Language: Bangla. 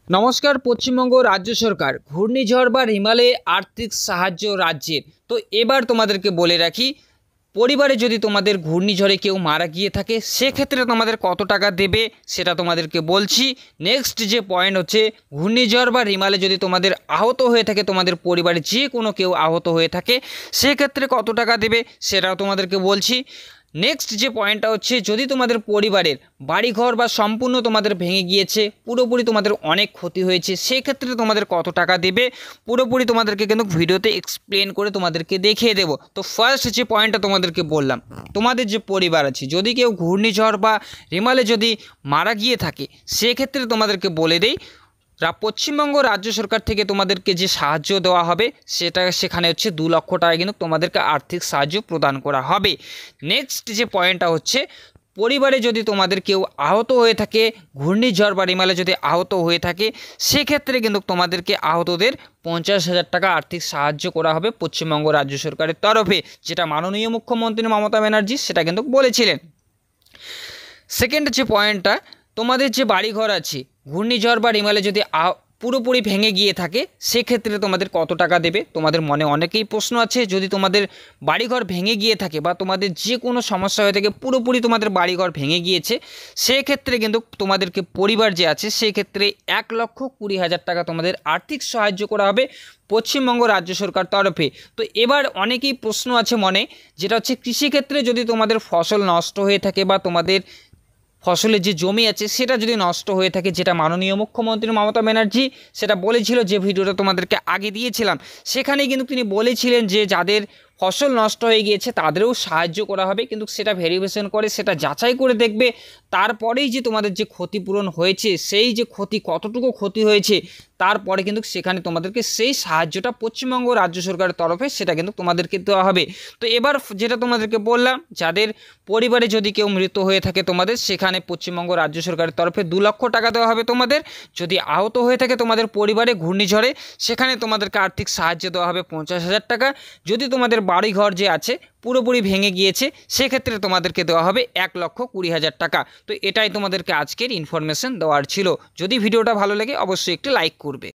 নমস্কার। পশ্চিমবঙ্গ রাজ্য সরকার ঘূর্ণিঝড় বা রিমালে আর্থিক সাহায্য রাজ্যের। তো এবার তোমাদেরকে বলে রাখি, পরিবারে যদি তোমাদের ঘূর্ণিঝড়ে কেউ মারা গিয়ে থাকে সেক্ষেত্রে তোমাদের কত টাকা দেবে সেটা তোমাদেরকে বলছি। নেক্সট যে পয়েন্ট হচ্ছে, ঘূর্ণিঝড় বা রিমালে যদি তোমাদের আহত হয়ে থাকে, তোমাদের পরিবারে যে কোনো কেউ আহত হয়ে থাকে সেক্ষেত্রে কত টাকা দেবে সেটাও তোমাদেরকে বলছি। নেক্সট যে পয়েন্টটা হচ্ছে, যদি তোমাদের পরিবারের বাড়িঘর বা সম্পূর্ণ তোমাদের ভেঙে গিয়েছে, পুরোপুরি তোমাদের অনেক ক্ষতি হয়েছে, সেক্ষেত্রে তোমাদের কত টাকা দেবে পুরোপুরি তোমাদেরকে কিন্তু ভিডিওতে এক্সপ্লেন করে তোমাদেরকে দেখিয়ে দেবো। তো ফার্স্ট যে পয়েন্টটা তোমাদেরকে বললাম, তোমাদের যে পরিবার আছে যদি কেউ ঘূর্ণিঝড় বা রিমালে যদি মারা গিয়ে থাকে সেক্ষেত্রে তোমাদেরকে বলে দেই, পশ্চিমবঙ্গ রাজ্য সরকার থেকে তোমাদেরকে যে সাহায্য দেওয়া হবে সেখানে হচ্ছে 2 লক্ষ টাকা কিন্তু তোমাদেরকে আর্থিক সাহায্য প্রদান করা হবে। নেক্সট যে পয়েন্টটা হচ্ছে, পরিবারে যদি তোমাদের কেউ আহত হয়ে থাকে, ঘূর্ণিঝড় বা রিমালে যদি আহত হয়ে থাকে সেক্ষেত্রে কিন্তু তোমাদেরকে আহতদের 50,000 টাকা আর্থিক সাহায্য করা হবে পশ্চিমবঙ্গ রাজ্য সরকারের তরফে, যেটা মাননীয় মুখ্যমন্ত্রী মমতা ব্যানার্জি সেটা কিন্তু বলেছিলেন। সেকেন্ড যে পয়েন্টটা, তোমাদের যে বাড়িঘর আছে ঘূর্ণিঝড় বা রিমালে যদি পুরোপুরি ভেঙে গিয়ে থাকে সেক্ষেত্রে তোমাদের কত টাকা দেবে, তোমাদের মনে অনেকেই প্রশ্ন আছে। যদি তোমাদের বাড়িঘর ভেঙে গিয়ে থাকে বা তোমাদের যে কোনো সমস্যা হয়ে থাকে, পুরোপুরি তোমাদের বাড়িঘর ভেঙে গিয়েছে সেক্ষেত্রে কিন্তু তোমাদেরকে পরিবার যে আছে সেক্ষেত্রে 1,20,000 টাকা তোমাদের আর্থিক সাহায্য করা হবে পশ্চিমবঙ্গ রাজ্য সরকার তরফে। তো এবার অনেকেই প্রশ্ন আছে মনে, যেটা হচ্ছে কৃষিক্ষেত্রে যদি তোমাদের ফসল নষ্ট হয়ে থাকে বা তোমাদের ফসলের যে জমি আছে সেটা যদি নষ্ট হয়ে থাকে, যেটা মাননীয় মুখ্যমন্ত্রী মমতা ব্যানার্জি সেটা বলেছিল, যে ভিডিওটা তোমাদেরকে আগে দিয়েছিলাম সেখানে কিন্তু তিনি বলেছিলেন যে যাদের ফসল নষ্ট হয়ে গিয়েছে তাদেরও সাহায্য করা হবে, কিন্তু সেটা ভেরিফিকেশন করে সেটা যাচাই করে দেখবে, তারপরেই যে তোমাদের যে ক্ষতিপূরণ হয়েছে সেই যে ক্ষতি কতটুকু ক্ষতি হয়েছে তারপরে কিন্তু সেখানে তোমাদেরকে সেই সাহায্যটা পশ্চিমবঙ্গ রাজ্য সরকারের তরফে সেটা কিন্তু তোমাদেরকে দেওয়া হবে। তো এবার যেটা তোমাদেরকে বললাম, যাদের পরিবারে যদি কেউ মৃত হয়ে থাকে তোমাদের, সেখানে পশ্চিমবঙ্গ রাজ্য সরকারের তরফে 2 লক্ষ টাকা দেওয়া হবে তোমাদের। যদি আহত হয়ে থাকে তোমাদের পরিবারে ঘূর্ণিঝড়ে, সেখানে তোমাদেরকে আর্থিক সাহায্য দেওয়া হবে 50,000 টাকা। যদি তোমাদের বাড়িঘর যে আছে পুরোপুরি ভেঙে গিয়েছে সেক্ষেত্রে তোমাদেরকে দেওয়া হবে 1,20,000 টাকা। তো এটাই তোমাদেরকে আজকের ইনফরমেশন দেওয়ার ছিল। যদি ভিডিওটা ভালো লাগে অবশ্যই একটি লাইক করবে।